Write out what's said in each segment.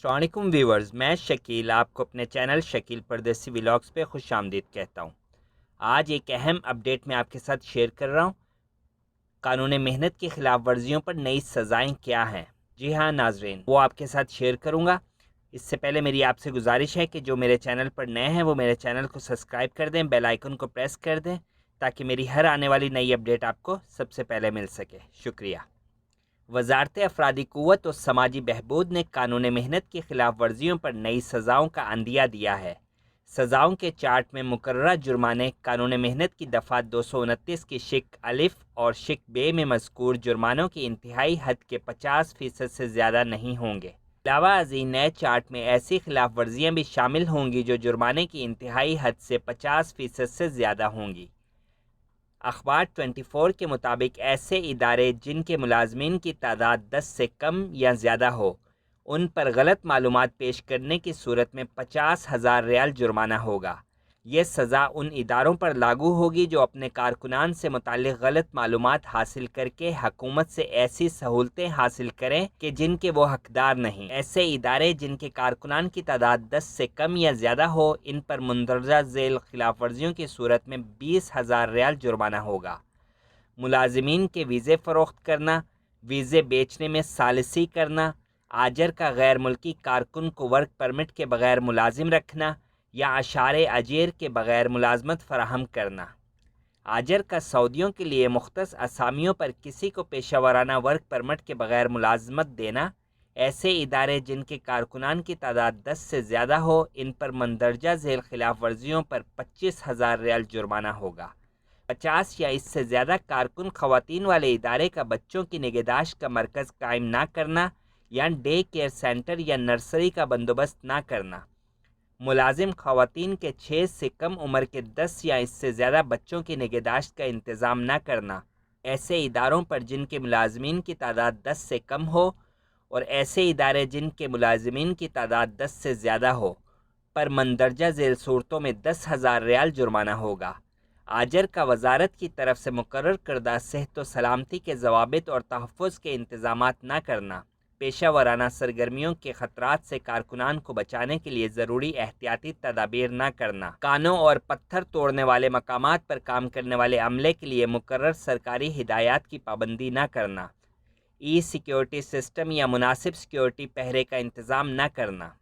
अस्सलाम वालेकुम व्यूवर्स, मैं शकील आपको अपने चैनल शकील परदेसी व्लॉग्स पे खुश आमदीद कहता हूँ। आज एक अहम अपडेट मैं आपके साथ शेयर कर रहा हूँ। कानून मेहनत की खिलाफ वर्जियों पर नई सज़ाएँ क्या हैं। जी हाँ नाजरीन, वो आपके साथ शेयर करूँगा। इससे पहले मेरी आपसे गुजारिश है कि जो मेरे चैनल पर नए हैं वो मेरे चैनल को सब्सक्राइब कर दें, बेल आइकन को प्रेस कर दें ताकि मेरी हर आने वाली नई अपडेट आपको सबसे पहले मिल सके। शुक्रिया। वजारत अफरादी क़ुव्वत और समाजी बहबूद ने कानून मेहनत की खिलाफ वर्जियों पर नई सज़ाओं का अंदिया दिया है। सज़ाओं के चार्ट में मुकर्ररा जुर्माने कानून मेहनत की दफ़ा 229 की शिक अलिफ और शिक बे में मज़कूर जुर्मानों की इंतहाई हद के 50% से ज़्यादा नहीं होंगे। अलावा अज़ीं नए चार्ट में ऐसी खिलाफ वर्जियाँ भी शामिल होंगी जो जुर्माने की इंतहाई हद से 50% से ज़्यादा होंगी। अखबार 24 के मुताबिक ऐसे इदारे जिनके मुलाजमीन की तादाद 10 से कम या ज़्यादा हो, उन पर गलत मालूमात पेश करने की सूरत में 50,000 रियाल जुर्माना होगा। ये सज़ा उन इदारों पर लागू होगी जो अपने कारकुनान से मुताल्लिक़ गलत मालूमात हासिल करके हुकूमत से ऐसी सहूलतें हासिल करें कि जिनके वो हकदार नहीं। ऐसे इदारे जिनके कारकुनान की तादाद 10 से कम या ज़्यादा हो, इन पर मंदरजा झेल खिलाफ वर्जियों की सूरत में 20,000 रियाल जुर्माना होगा। मुलाजिमीन के वीज़े फ़रोख्त करना, वीज़े बेचने में सालिसी करना, आजर का गैर मुल्की कारकुन को वर्क परमिट के बग़ैर मुलाजिम रखना या अशारे अजीर के बग़ैर मुलाजमत फ़राहम करना। आजर का सऊदियों के लिए मुख्तस असामियों पर किसी को पेशा वराना वर्क परमिट के बग़ैर मुलाजमत देना। ऐसे इदारे जिनके कारकुनान की तादाद 10 से ज़्यादा हो, इन पर मंदरजा झेल खिलाफ वर्जियों पर 25,000 रियाल जुर्माना होगा। 50 या इससे ज़्यादा कारकुन ख़वातीन वाले इदारे का बच्चों की निगहदाश्त का मरकज़ कायम ना करना या डे केयर सेंटर या नर्सरी का बंदोबस्त ना करना। मुलाजिम ख़वातीन के 6 से कम उम्र के 10 या इससे ज़्यादा बच्चों की निगहदाश्त का इंतज़ाम ना करना। ऐसे इदारों पर जिनके मुलाजमीन की तादाद 10 से कम हो और ऐसे इदारे जिनके मुलाजमीन की तादाद 10 से ज़्यादा हो पर मंदरजा झेल सूरतों में 10,000 रियाल जुर्माना होगा। आजर का वजारत की तरफ से मुकर्रर करदा सेहत व सलामती के ज़वाबित और तहफ़्फ़ुज़ के इंतज़ामात ना करना, पेशा वराना सरगर्मियों के ख़तरात से कारकुनान को बचाने के लिए ज़रूरी एहतियाती तदाबीर न करना, कानों और पत्थर तोड़ने वाले मकामात पर काम करने वाले अमले के लिए मुकर्रर सरकारी हिदायत की पाबंदी न करना, ई सिक्योरिटी सिस्टम या मुनासिब सिक्योरिटी पहरे का इंतज़ाम न करना।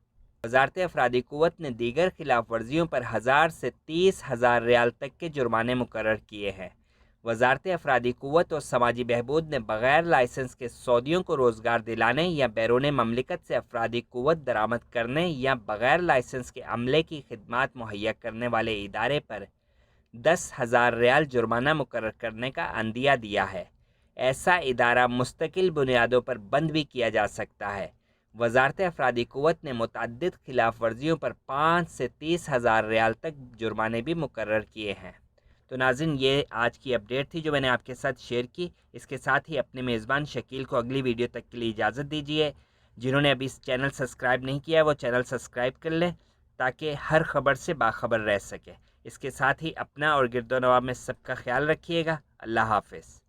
वजारत अफरादी क़ुव्वत ने दीगर खिलाफ वर्जियों पर 1000 से 30,000 रियाल तक के जुर्माने मुकर्रर किए हैं। वजारत अफरादी क़ुव्वत और समाजी बहबूद ने बग़ैर लाइसेंस के सऊदियों को रोज़गार दिलाने या बैरून ममलिकत से अफरादी क़ुव्वत दरामद करने या बग़ैर लाइसेंस के अमले की खिदमात मुहैया करने वाले इदारे पर 10,000 रियाल जुर्माना मुकर्रर करने का अंदिया दिया है। ऐसा इदारा मुस्तकिल बुनियादों पर बंद भी किया जा सकता है। वजारत अफरादी क़ुव्वत ने मुतअद्दिद खिलाफ वर्जियों पर 5 से 30,000 रियाल तक जुर्माने भी मुकर्रर किए हैं। तो नाज़रीन, ये आज की अपडेट थी जो मैंने आपके साथ शेयर की। इसके साथ ही अपने मेज़बान शकील को अगली वीडियो तक के लिए इजाज़त दीजिए। जिन्होंने अभी इस चैनल सब्सक्राइब नहीं किया वो चैनल सब्सक्राइब कर लें ताकि हर खबर से बाखबर रह सके। इसके साथ ही अपना और गिरदो नवाब में सबका ख्याल रखिएगा। अल्लाह हाफ़िज़।